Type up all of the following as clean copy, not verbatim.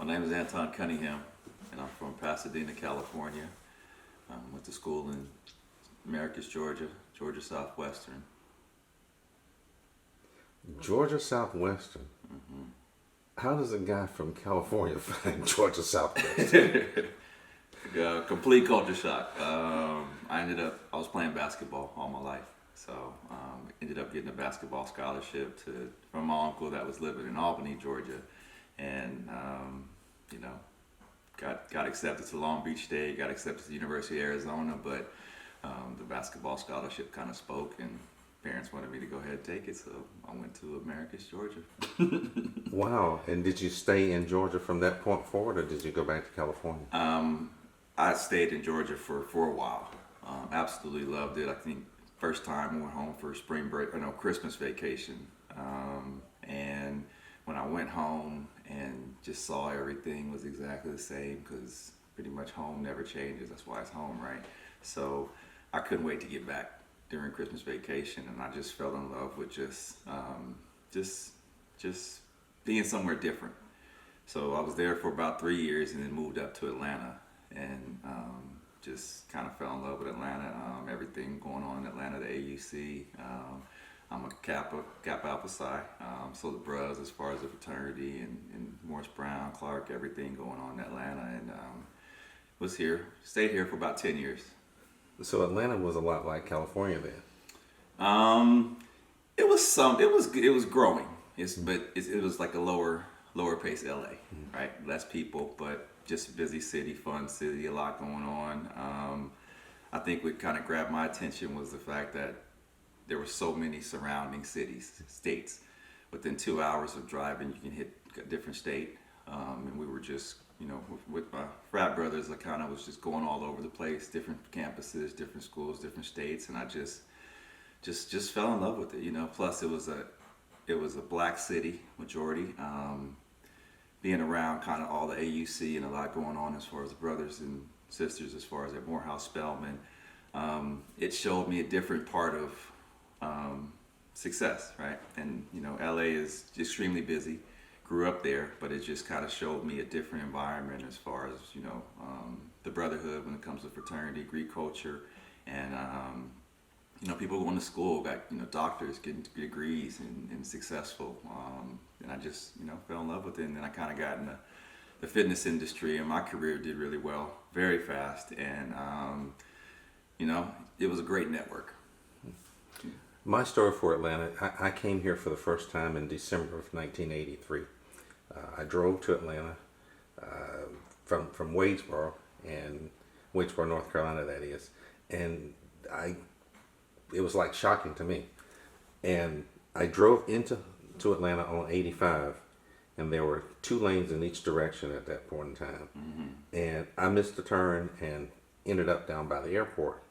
My name is Anton Cunningham, and I'm from Pasadena, California. Went to school in Americus, Georgia, Georgia Southwestern. Georgia Southwestern. How does a guy from California find Georgia Southwestern? Complete culture shock. I was playing basketball all my life. So ended up getting a basketball scholarship from my uncle that was living in Albany, Georgia. And, you know, got accepted to Long Beach State, got accepted to the University of Arizona, but the basketball scholarship kind of spoke, and parents wanted me to go ahead and take it, so I went to Americus, Georgia. Wow. And did you stay in Georgia from that point forward, or did you go back to California? I stayed in Georgia for a while. Absolutely loved it. I think first time I went home for spring break, Christmas vacation. And when I went home and just saw everything was exactly the same, because pretty much home never changes. That's why it's home, right? So I couldn't wait to get back during Christmas vacation, and I just fell in love with just being somewhere different. So I was there for about 3 years, and then moved up to Atlanta, and just kind of fell in love with Atlanta. Everything going on in Atlanta, the AUC. I'm a Kappa Alpha Psi, so the bros as far as the fraternity and Morris Brown, Clark, everything going on in Atlanta, and stayed here for about 10 years. So Atlanta was a lot like California then. It was growing. It was like a lower pace LA, right? Less people, but just busy city, fun city, a lot going on. I think what kind of grabbed my attention was the fact that there were so many surrounding states. Within 2 hours of driving, you can hit a different state. And we were just, with my frat brothers, I kind of was just going all over the place, different campuses, different schools, different states, and I just fell in love with it. Plus it was a black city majority. Being around kind of all the AUC and a lot going on as far as the brothers and sisters, as far as at Morehouse Spelman, it showed me a different part of success, right? And LA is extremely busy. Grew up there, but it just kind of showed me a different environment as far as the brotherhood when it comes to fraternity, Greek culture, and people going to school, got doctors, getting degrees and successful, and I just fell in love with it, and then I kind of got in the fitness industry, and my career did really well, very fast, and it was a great network. My story for Atlanta, I came here for the first time in December of 1983. I drove to Atlanta from Wadesboro, North Carolina, that is, and it was like shocking to me. And I drove into Atlanta on 85, and there were 2 lanes in each direction at that point in time. And I missed the turn and ended up down by the airport.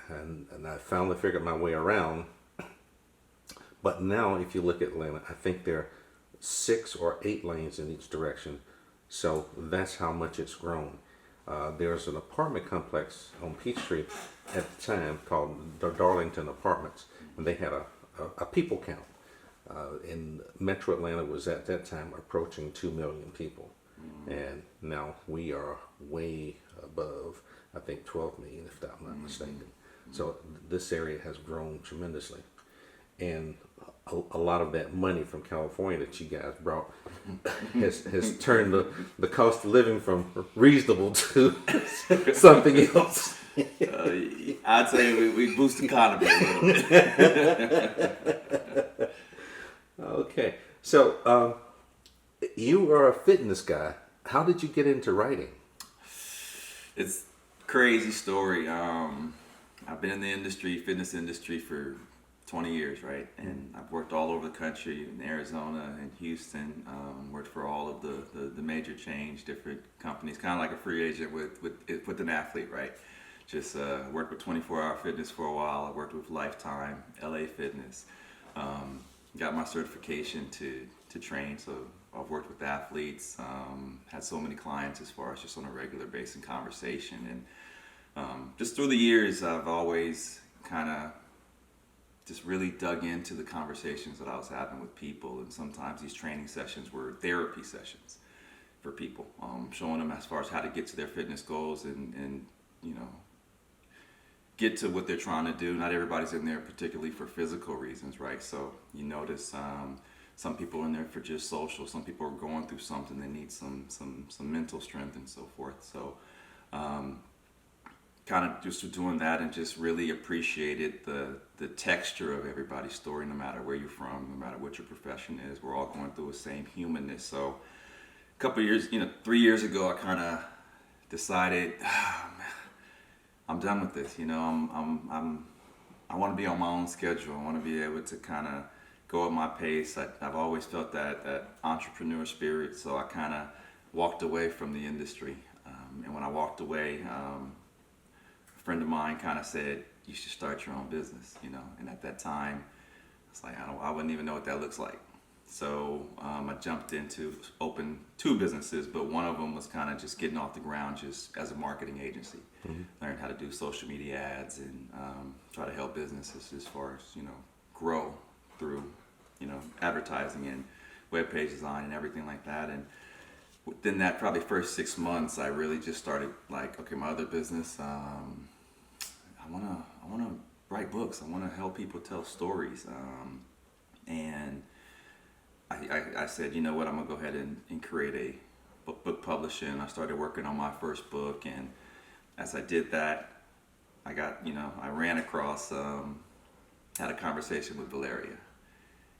And I finally figured my way around. But now, if you look at Atlanta, I think there are 6 or 8 lanes in each direction. So that's how much it's grown. There's an apartment complex on Peachtree at the time called the Darlington Apartments, and they had a people count. In Metro Atlanta was at that time approaching 2 million people. And now we are way above, I think, 12 million, if I'm not mistaken. So this area has grown tremendously. And a lot of that money from California that you guys brought has turned the cost of living from reasonable to something else. I'd say we boost the economy a little bit. Okay. So you are a fitness guy. How did you get into writing? It's a crazy story. I've been in the fitness industry for 20 years, right? And I've worked all over the country, in Arizona and Houston. Worked for all of the major chains, different companies, kind of like a free agent with an athlete, right? Just worked with 24 Hour Fitness for a while. I worked with Lifetime, LA Fitness. Got my certification to train, so I've worked with athletes. Had so many clients as far as just on a regular basis in conversation, and just through the years, I've always kind of just really dug into the conversations that I was having with people, and sometimes these training sessions were therapy sessions. for people, showing them as far as how to get to their fitness goals and you know, get to what they're trying to do. Not everybody's in there particularly for physical reasons, right? So you notice some people are in there for just social. Some people are going through something. They need some mental strength and so forth. So kind of just doing that and just really appreciated the texture of everybody's story, no matter where you're from, no matter what your profession is. We're all going through the same humanness. So a couple of years, 3 years ago, I kind of decided, I'm done with this. I want to be on my own schedule. I want to be able to kind of go at my pace. I've always felt that entrepreneur spirit, so I kind of walked away from the industry. And when I walked away, a friend of mine kind of said, "You should start your own business," And at that time, it's like I wouldn't even know what that looks like. So I jumped into open 2 businesses, but one of them was kind of just getting off the ground, just as a marketing agency. Learned how to do social media ads and try to help businesses as far as grow through advertising and web page design and everything like that. And within that probably first 6 months, I really just started like, okay, my other business, I wanna write books. I wanna help people tell stories. And I said, you know what, I'm gonna go ahead and create a book publishing. I started working on my first book, and as I did that, I ran across, had a conversation with Valeria.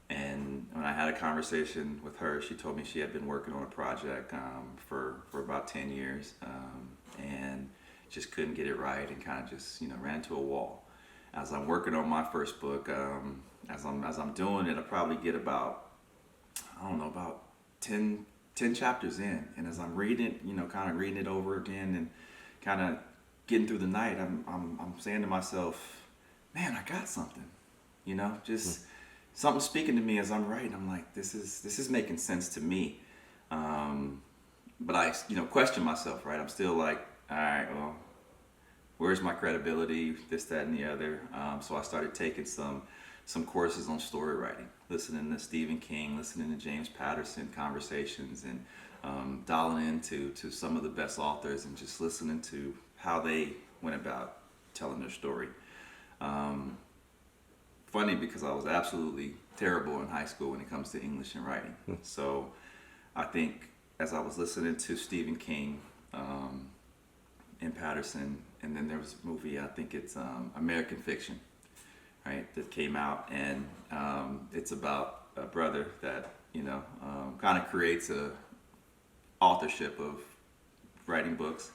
And when I had a conversation with her, she told me she had been working on a project for about 10 years and just couldn't get it right, and kind of just ran into a wall. As I'm working on my first book, as I'm doing it, I probably get about 10 chapters in, and as I'm reading it, kind of reading it over again and kind of getting through the night, I'm saying to myself, man, I got something, just something speaking to me as I'm writing. I'm like, this is making sense to me, but I question myself, right? I'm still like, all right, well, where's my credibility, this, that, and the other. So I started taking some courses on story writing, listening to Stephen King, listening to James Patterson conversations, and dialing into some of the best authors and just listening to how they went about telling their story. Funny, because I was absolutely terrible in high school when it comes to English and writing. So I think as I was listening to Stephen King and Patterson, and then there was a movie, I think it's American Fiction, right, that came out, and it's about a brother that kind of creates a authorship of writing books,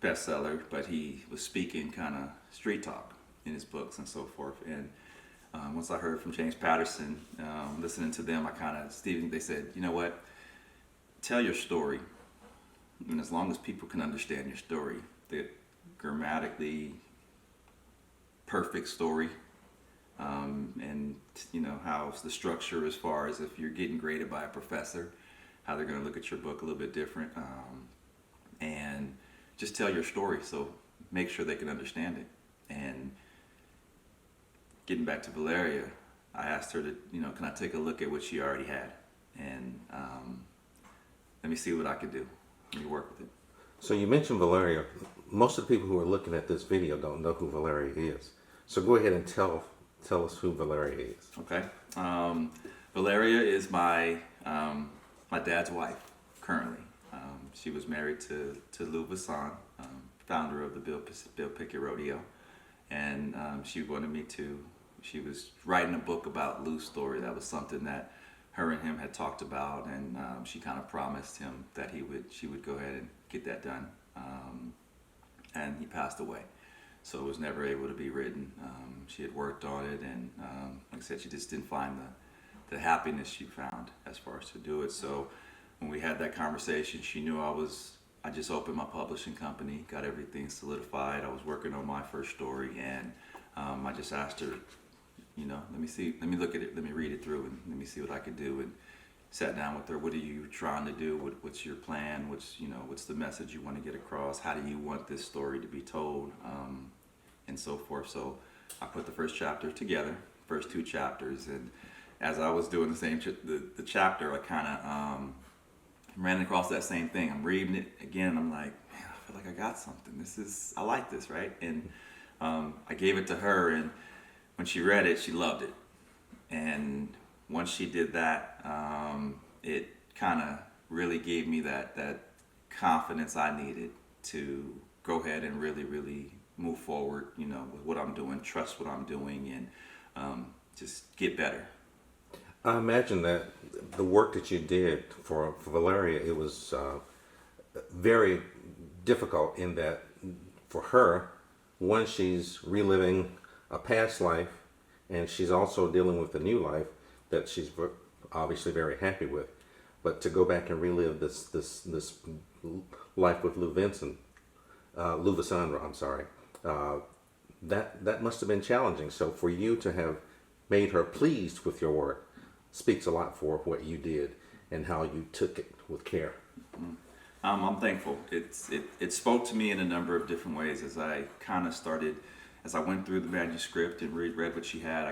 bestseller, but he was speaking kind of street talk in his books and so forth. And once I heard from James Patterson, listening to them, they said, you know what, tell your story, and as long as people can understand your story, the grammatically perfect story, and how's the structure as far as if you're getting graded by a professor, how they're going to look at your book a little bit different, and just tell your story, so make sure they can understand it. And getting back to Valeria, I asked her to, can I take a look at what she already had, and let me see what I could do. Let me work with it. So you mentioned Valeria. Most of the people who are looking at this video don't know who Valeria is. So go ahead and tell us who Valeria is. Okay. Valeria is my dad's wife currently. She was married to Lou Vasson, founder of the Bill Pickett Rodeo, and she wanted me to. She was writing a book about Lou's story. That was something that her and him had talked about, and she kind of promised him that she would go ahead and get that done, and he passed away. So it was never able to be written. She had worked on it, and like I said, she just didn't find the happiness she found as far as to do it. So when we had that conversation, she knew I just opened my publishing company, got everything solidified. I was working on my first story, and I just asked her, let me look at it, let me read it through, and let me see what I could do. And sat down with her. What are you trying to do? What's your plan? What's the message you want to get across? How do you want this story to be told? And so forth. So I put the first chapter together, first 2 chapters, and as I was doing the chapter, I kind of ran across that same thing. I'm reading it again. I'm like, man, I feel like I got something. I like this, right? And I gave it to her, and when she read it, she loved it. And once she did that, it kind of really gave me that confidence I needed to go ahead and really move forward, with what I'm doing, trust what I'm doing, and just get better. I imagine that the work that you did for Valeria, it was very difficult in that for her, one, she's reliving a past life, and she's also dealing with a new life that she's obviously very happy with. But to go back and relive this life with Lou Visandra, I'm sorry, that must have been challenging. So for you to have made her pleased with your work speaks a lot for what you did and how you took it with care. I'm thankful. It spoke to me in a number of different ways as I kind of started, as I went through the manuscript and read what she had.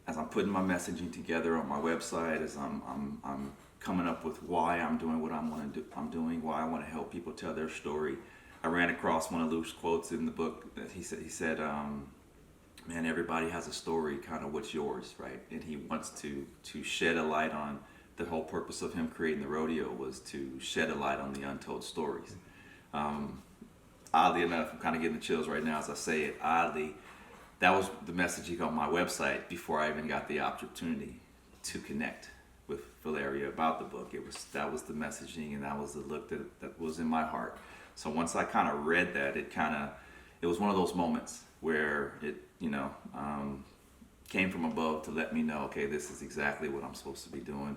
As I'm putting my messaging together on my website, as I'm coming up with why I'm doing what I'm doing, why I want to help people tell their story. I ran across one of Lou's quotes in the book that he said, man, everybody has a story, kind of what's yours, right? And he wants to shed a light on the whole purpose of him creating the rodeo was to shed a light on the untold stories. Oddly enough, I'm kind of getting the chills right now as I say it. Oddly, that was the messaging on my website before I even got the opportunity to connect with Valeria about the book. That was the messaging, and that was the look that was in my heart. So once I kind of read that, it was one of those moments where it came from above to let me know, okay, this is exactly what I'm supposed to be doing.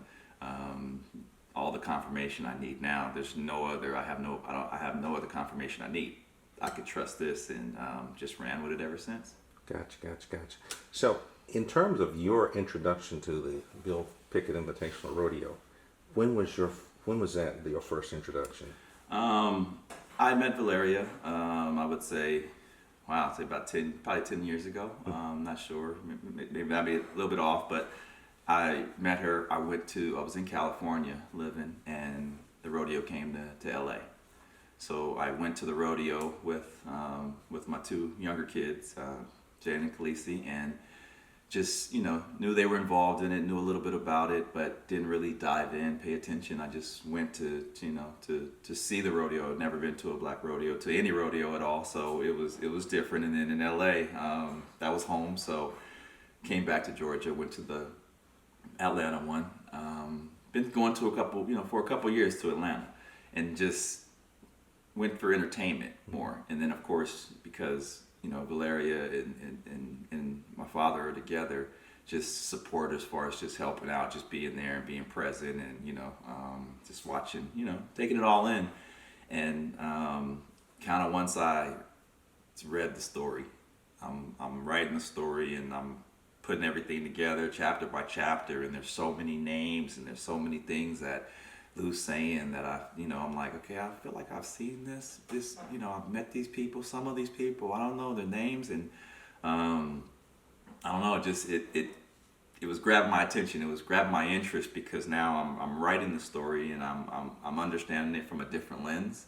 All the confirmation I need now. There's no other. I have no other confirmation I need. I could trust this, and just ran with it ever since. Gotcha. So, in terms of your introduction to the Bill Pickett Invitational Rodeo, when was that your first introduction? I met Valeria. I would say, I'd say probably 10 years ago. I'm not sure. Maybe I'd be a little bit off, but I met her. I was in California living, and the rodeo came to LA. So I went to the rodeo with my two younger kids, Jane and Khaleesi, and just knew they were involved in it, knew a little bit about it, but didn't really dive in, pay attention. I just went to see the rodeo. I'd never been to a black rodeo, to any rodeo at all, so it was different. And then in LA, that was home. So came back to Georgia, went to the Atlanta one. Been going to for a couple years to Atlanta, and just went for entertainment more. And then of course, because Valeria and my father are together, just support as far as just helping out, just being there and being present, and just watching, taking it all in. And kind of once I read the story, I'm writing the story, and I'm putting everything together chapter by chapter, and there's so many names and there's so many things that Lou's saying that I'm like, okay, I feel like I've seen this, I've met these people, some of these people, I don't know their names, and I don't know, it was grabbing my attention, it was grabbing my interest, because now I'm writing the story, and I'm understanding it from a different lens,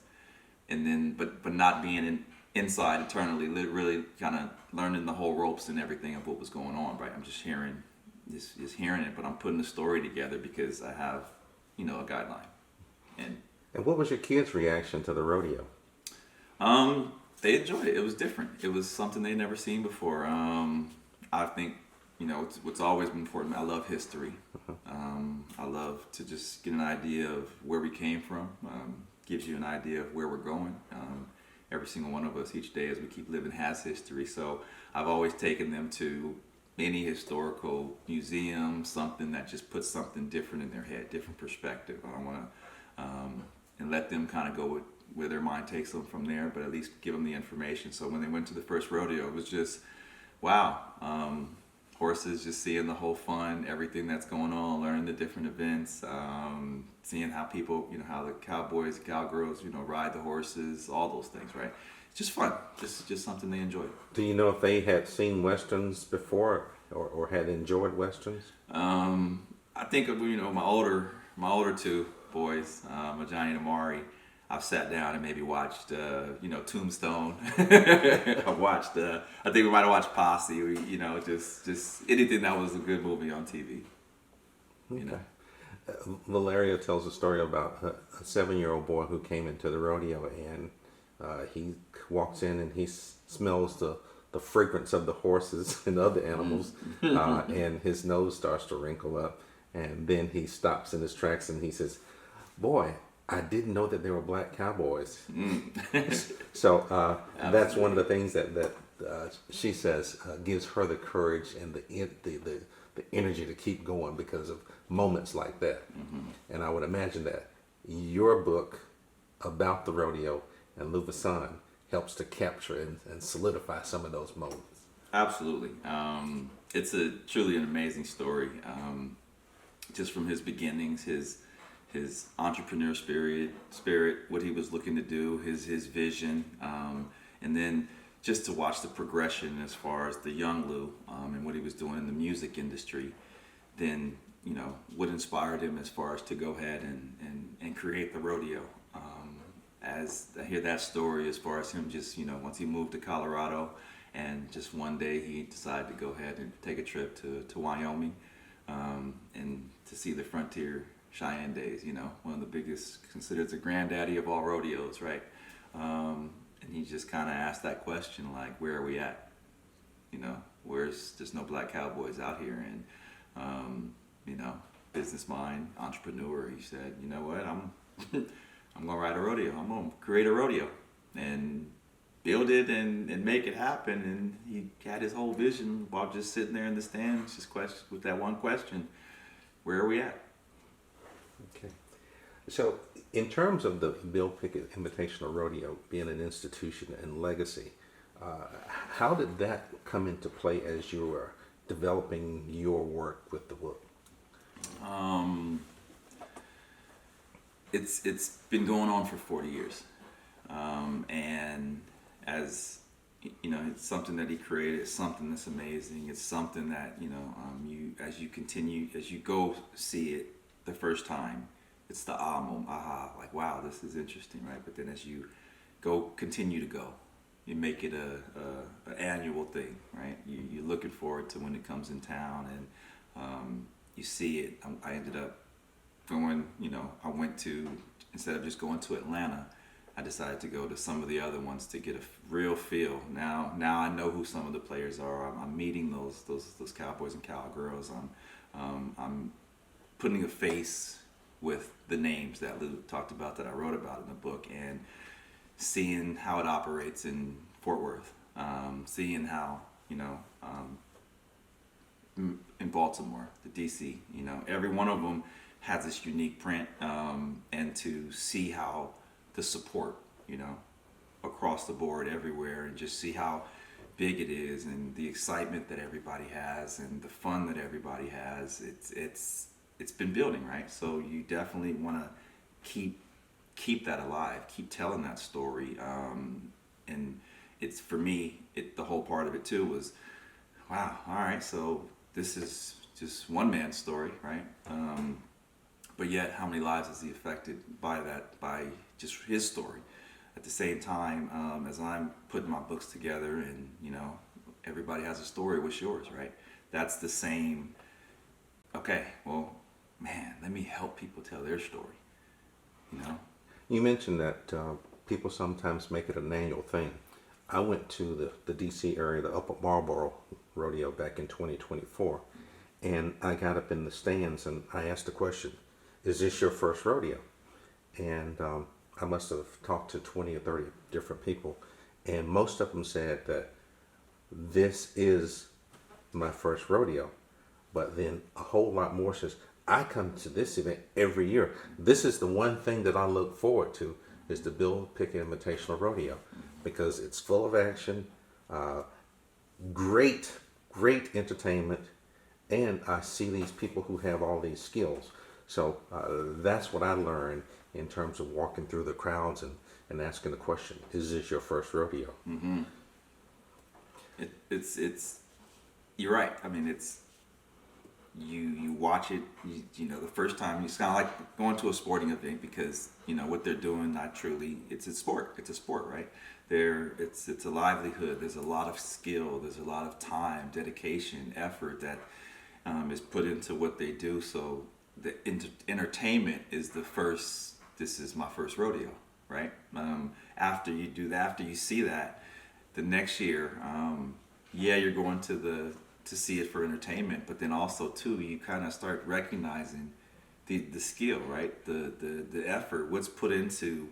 and then but not being inside eternally, really kind of learning the whole ropes and everything of what was going on, right? I'm just hearing it, but I'm putting the story together because I have a guideline. And what was your kids' reaction to the rodeo? They enjoyed it. It was different. It was something they'd never seen before. I think, what's always been important. I love history. I love to just get an idea of where we came from. Gives you an idea of where we're going. Every single one of us each day as we keep living has history. So I've always taken them to any historical museum, something that just puts something different in their head, different perspective. I want to, and let them kind of go with where their mind takes them from there, but at least give them the information. So when they went to the first rodeo, it was just, wow. Horses, just seeing the whole fun, everything that's going on, learning the different events, seeing how people, how the cowboys, cowgirls, ride the horses, all those things, right? It's just fun. Just something they enjoy. Do you know if they had seen Westerns before or had enjoyed Westerns? I think of, my older two, boys, Johnny and Amari, I've sat down and maybe watched, Tombstone. I've watched, I think we might have watched Posse. Just anything that was a good movie on TV. You know. Valerio tells a story about a 7-year-old boy who came into the rodeo, and he walks in and he smells the fragrance of the horses and other animals, and his nose starts to wrinkle up, and then he stops in his tracks and he says, "Boy, I didn't know that there were black cowboys." So that's one of the things that she says gives her the courage and the energy to keep going because of moments like that. And I would imagine that your book about the rodeo and Louvason helps to capture and solidify some of those moments. Absolutely. It's truly an amazing story. Just from his beginnings, his entrepreneur spirit, what he was looking to do, his vision, and then just to watch the progression as far as the young Lou and what he was doing in the music industry. Then what inspired him as far as to go ahead and create the rodeo. As I hear that story, as far as him just once he moved to Colorado, and just one day he decided to go ahead and take a trip to Wyoming, and to see the Frontier Cheyenne Days, one of the biggest, considered the granddaddy of all rodeos, right? And he just kind of asked that question, like, where are we at? Where's there's no black cowboys out here? And business mind, entrepreneur, he said, you know what, I'm gonna ride a rodeo. I'm gonna create a rodeo and build it and make it happen. And he had his whole vision while just sitting there in the stands, just with that one question, where are we at? Okay. So in terms of the Bill Pickett Invitational Rodeo being an institution and legacy, how did that come into play as you were developing your work with the book? It's been going on for 40 years, and as it's something that he created. It's something that's amazing. It's something that as you go see it the first time, it's the aha, like, wow, this is interesting, right? But then as you continue to go, you make it a annual thing, right? You're looking forward to when it comes in town, and you see it. I ended up going, I went to, instead of just going to Atlanta, I decided to go to some of the other ones to get a real feel. Now I know who some of the players are. I'm meeting those cowboys and cowgirls. I'm putting a face with the names that Lou talked about, that I wrote about in the book, and seeing how it operates in Fort Worth, seeing how in Baltimore, the DC, every one of them has this unique print, and to see how the support, across the board everywhere, and just see how big it is, and the excitement that everybody has, and the fun that everybody has. It's been building, right? So you definitely want to keep that alive, keep telling that story, and it's, for me, the whole part of it too was, wow, all right, so this is just one man's story, right? But yet, how many lives is he affected by that, by just his story? At the same time, as I'm putting my books together, and everybody has a story. What's yours, right? That's the same. Okay, well, man, let me help people tell their story. You mentioned that people sometimes make it an annual thing. I went to the DC area, the Upper Marlboro Rodeo, back in 2024, and I got up in the stands and I asked the question, "Is this your first rodeo?" And I must have talked to 20 or 30 different people, and most of them said that this is my first rodeo. But then a whole lot more says, I come to this event every year. This is the one thing that I look forward to, is the Bill Pickett Invitational Rodeo, because it's full of action, great entertainment, and I see these people who have all these skills. So that's what I learned in terms of walking through the crowds and asking the question, is this your first rodeo? Mm-hmm. It's you're right. I mean, you watch it. You know, the first time it's kind of like going to a sporting event because you know what they're doing. Not truly, it's a sport. It's a sport, right? It's a livelihood. There's a lot of skill. There's a lot of time, dedication, effort that is put into what they do. So the entertainment is the first. This is my first rodeo, right? After you do that, after you see that, the next year, yeah, you're going to see it for entertainment, but then also too, you kind of start recognizing the skill, right? The effort, what's put into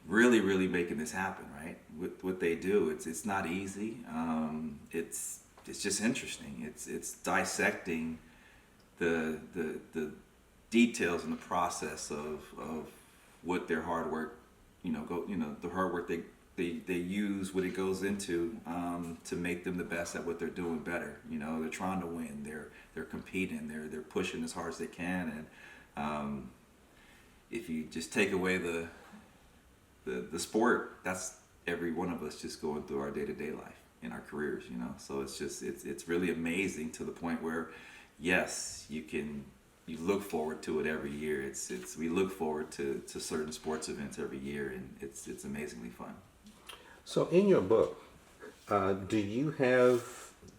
really making this happen, right? What they do, it's not easy. It's just interesting. It's dissecting the details and the process of what their hard work, the hard work they use, what it goes into to make them the best at what they're doing better. You know, they're trying to win. They're competing. They're pushing as hard as they can. And if you just take away the sport, that's every one of us just going through our day-to-day life in our careers. You know, so it's really amazing to the point where, yes, you look forward to it every year. We look forward to certain sports events every year, and it's amazingly fun. So in your book, do you have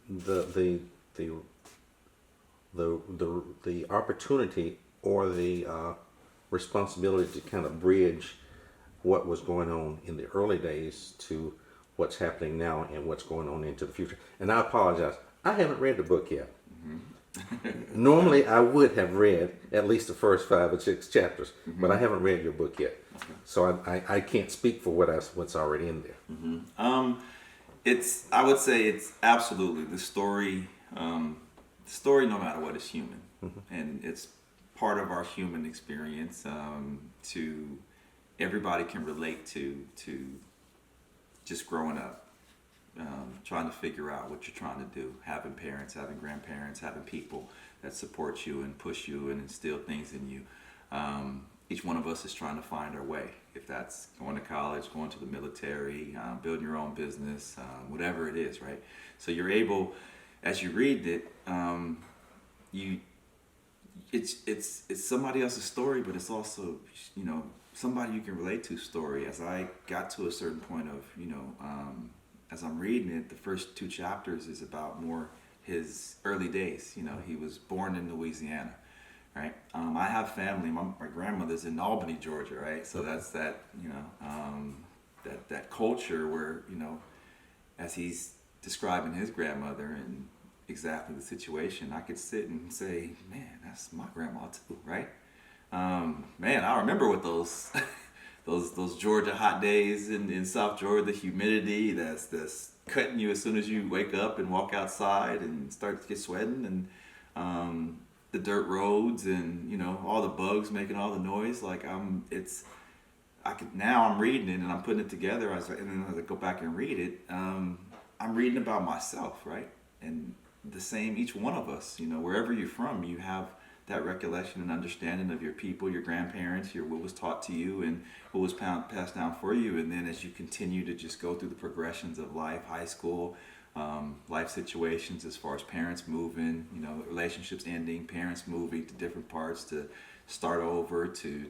the opportunity or the responsibility to kind of bridge what was going on in the early days to what's happening now and what's going on into the future? And I apologize, I haven't read the book yet. Normally, I would have read at least the first 5 or 6 chapters, but I haven't read your book yet, so I can't speak for what's already in there. I would say it's absolutely the story. The story, no matter what, is human, and it's part of our human experience. To everybody can relate to just growing up. Trying to figure out what you're trying to do, having parents, having grandparents, having people that support you and push you and instill things in you. Each one of us is trying to find our way. If that's going to college, going to the military, building your own business, whatever it is, right? So you're able, as you read it, it's somebody else's story, but it's also, somebody you can relate to story. As I got to a certain point of, as I'm reading it, the first 2 chapters is about more his early days. He was born in Louisiana, right? I have family. My grandmother's in Albany, Georgia, right? So that's that, that culture where, as he's describing his grandmother and exactly the situation, I could sit and say, man, that's my grandma too, right? Man, I remember what those those Georgia hot days in South Georgia, the humidity that's cutting you as soon as you wake up and walk outside and start to get sweating, and the dirt roads, and all the bugs making all the noise. Now I'm reading it and I'm putting it together, and then as I go back and read it, I'm reading about myself, right? And the same, each one of us, wherever you're from, you have that recollection and understanding of your people, your grandparents, what was taught to you and what was passed down for you. And then as you continue to just go through the progressions of life, high school, life situations as far as parents moving, relationships ending, parents moving to different parts to start over, to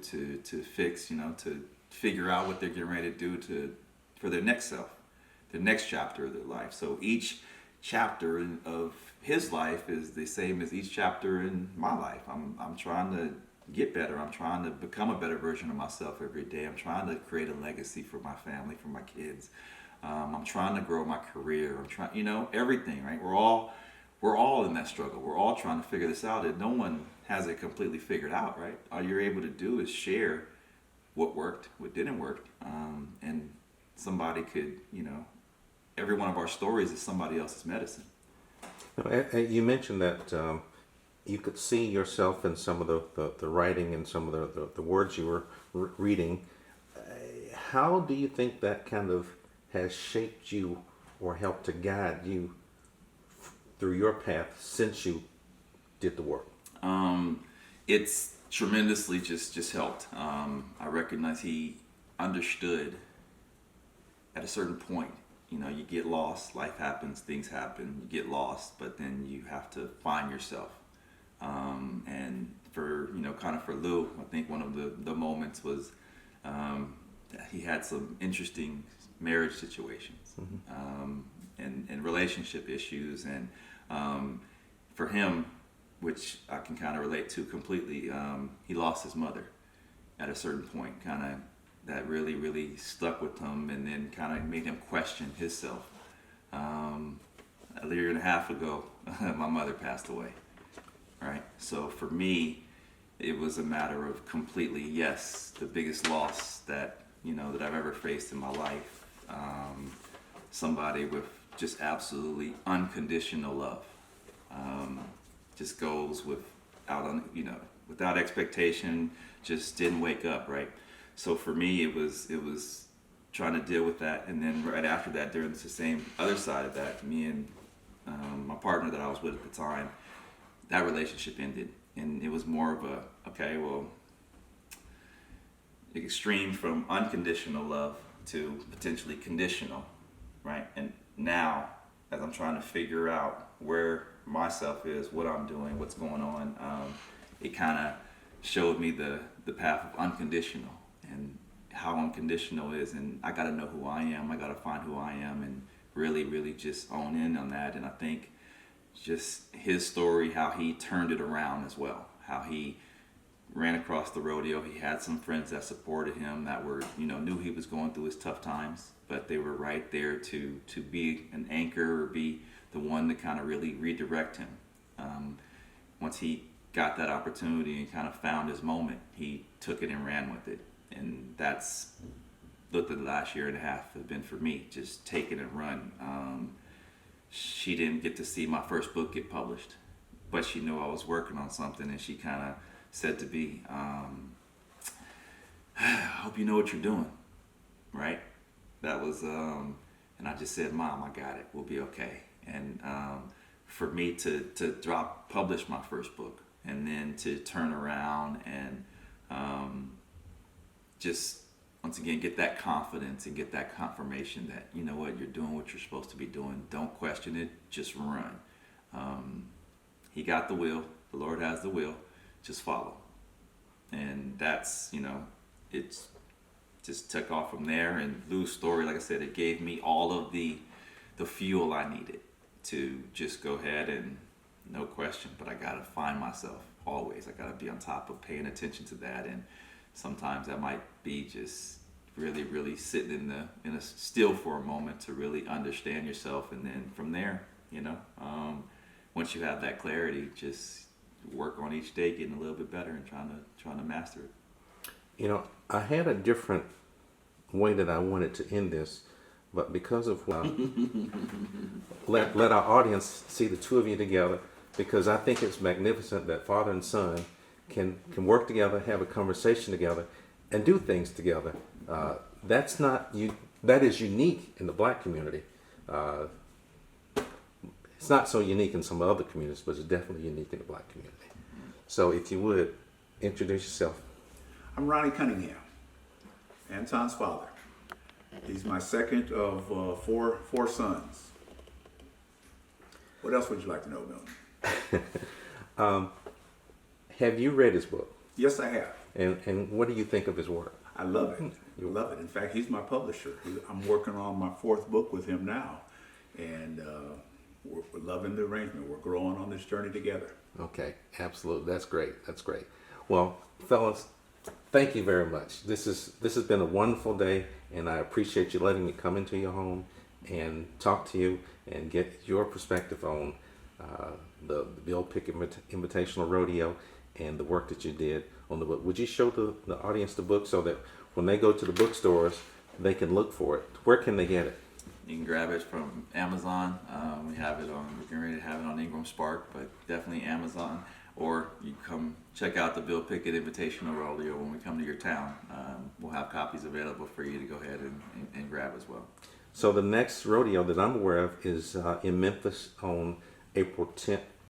fix, to figure out what they're getting ready to do for their next self, the next chapter of their life. So each chapter of his life is the same as each chapter in my life. I'm trying to get better. I'm trying to become a better version of myself every day. I'm trying to create a legacy for my family, for my kids. I'm trying to grow my career. I'm trying, everything, right? We're all in that struggle. We're all trying to figure this out, and no one has it completely figured out, right? All you're able to do is share what worked, what didn't work, and somebody could, every one of our stories is somebody else's medicine. You mentioned that you could see yourself in some of the writing and some of the words you were reading. How do you think that kind of has shaped you or helped to guide you through your path since you did the work? It's tremendously just helped. I recognize he understood at a certain point. You get lost, life happens, things happen, you get lost, but then you have to find yourself. And for, kind of for Lou, I think one of the moments was that he had some interesting marriage situations, and relationship issues. And for him, which I can kind of relate to completely, he lost his mother at a certain point, kind of that really, really stuck with him, and then kind of made him question himself. A year and a half ago, my mother passed away, right? So for me, it was a matter of completely, yes, the biggest loss that, that I've ever faced in my life. Somebody with just absolutely unconditional love. Just goes without expectation, just didn't wake up, right? So for me, it was trying to deal with that, and then right after that, during the same other side of that, me and my partner that I was with at the time, that relationship ended, and it was more of a, okay, well, extreme from unconditional love to potentially conditional, right? And now, as I'm trying to figure out where myself is, what I'm doing, what's going on, it kind of showed me the path of unconditional and how unconditional is. And I got to know who I am. I got to find who I am and really, really just own in on that. And I think just his story, how he turned it around as well, how he ran across the rodeo. He had some friends that supported him that were, knew he was going through his tough times, but they were right there to be an anchor or be the one to kind of really redirect him. Once he got that opportunity and kind of found his moment, he took it and ran with it. And that's what the last year and a half has been for me, just take it and run. She didn't get to see my first book get published, but she knew I was working on something, and she kind of said to me, I hope you know what you're doing, right? That was, and I just said, Mom, I got it, we'll be okay. And for me to publish my first book, and then to turn around and just once again get that confidence and get that confirmation that, you know what, you're doing what you're supposed to be doing. Don't question it, just run. He got the will, the Lord has the will, just follow. And that's, it's just took off from there. And Lou's story, like I said, it gave me all of the fuel I needed to just go ahead and, no question, but I gotta find myself always. I gotta be on top of paying attention to that. And sometimes that might be just really, really sitting in a still for a moment to really understand yourself. And then from there, once you have that clarity, just work on each day, getting a little bit better and trying to master it. I had a different way that I wanted to end this, but because of let our audience see the two of you together, because I think it's magnificent that father and son can work together, have a conversation together, and do things together. That is unique in the black community. It's not so unique in some other communities, but it's definitely unique in the black community. So if you would, introduce yourself. I'm Ronnie Cunningham, Anton's father. He's my second of four sons. What else would you like to know, Milton? Have you read his book? Yes, I have. And what do you think of his work? I love it. Love it. In fact, he's my publisher. I'm working on my fourth book with him now. And we're loving the arrangement. We're growing on this journey together. Okay, absolutely. That's great. That's great. Well, fellas, thank you very much. This has been a wonderful day, and I appreciate you letting me come into your home and talk to you and get your perspective on the Bill Pickett Invitational Rodeo and the work that you did on the book. Would you show the audience the book so that when they go to the bookstores, they can look for it? Where can they get it? You can grab it from Amazon. We're getting ready to have it on Ingram Spark, but definitely Amazon. Or you come check out the Bill Pickett Invitational Rodeo when we come to your town. We'll have copies available for you to go ahead and grab as well. So the next rodeo that I'm aware of is in Memphis on April 10th